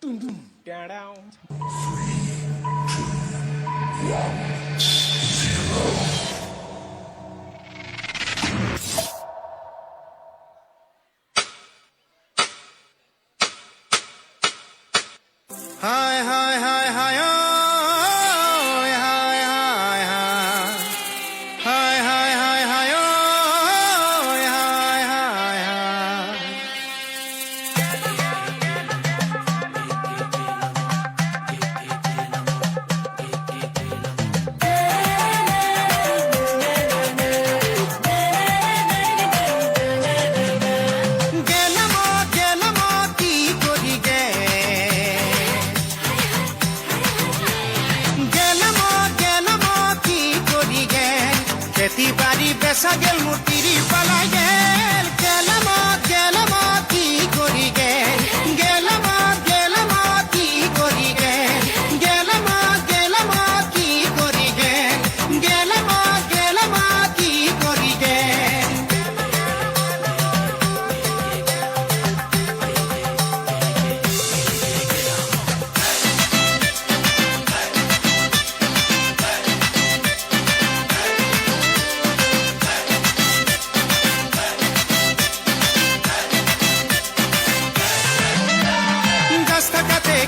Hi, hi, hi, hi, oh, hi, hi, hi. Hi, hi, hi, hi, oh, hi, hi, hi. গেলাম কি করি গে গেলাম কি করি গে খেতি বাড়ি বেচা গেল মূর্তিরি পালাই গেল গেলাম কি করি গে গেলাম কি করি গে গেলাম কি করি গে গেলাম কি করি গে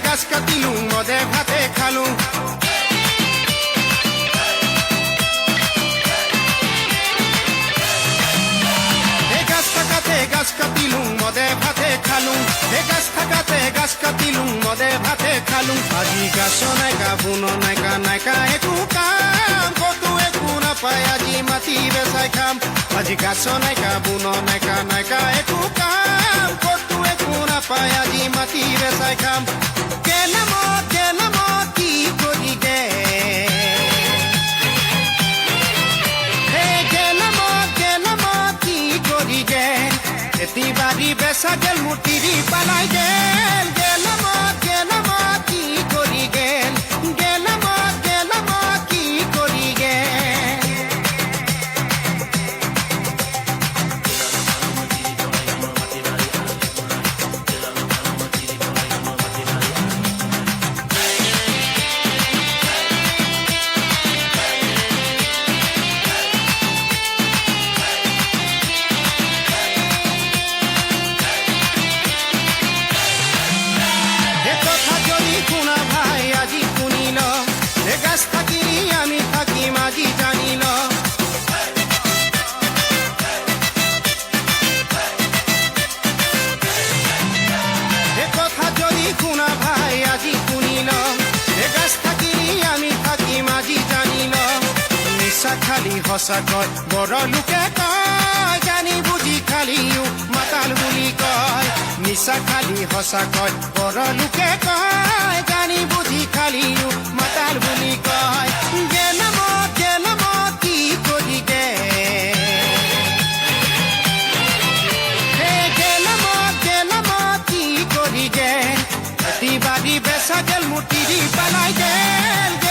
গাছ কাটিলু মদে ভাতে খালু গাছ কাটিলু মদে ভাতে খালু গাছ থাকাতে গাছ কাটিলু মদে ভাতে খালু আজি গাছ নাইকা বুন নাইকা একো কাম কতো একো নাপায় আজি মাটি বেচাই খাম আজি গাছ নাইকা বুন নাইকা একো কাম কতো একো নাপায় আজি মাটি বেচাই খাম গেলাম কি করি গে গেলাম কি করি গে খেতি বাড়ি বেচা গেল মূর্তিরি পালাই গেল গেলাম কি করি গেল গেলাম কি করি গেল গাছ থাকি আমি থাকি মাঝি জানিল এ কথা যদি শুনা ভাই আজি শুনিল গাছ থাকি আমি থাকি মাঝি জানিল নিশা খালি সঁচা কয় বড় লোকে কয় জানি বুজি খালিও মাতাল বুলি কয় নিশা খালি সঁচা কয় বড় লোকে কয় জানি বুজি খালিও মাতাল বুলি কয় গেলাম কি করি গে গেলাম কি করি গে খেতি বাড়ি বেচা গেল মূর্তিরি পালাই গেল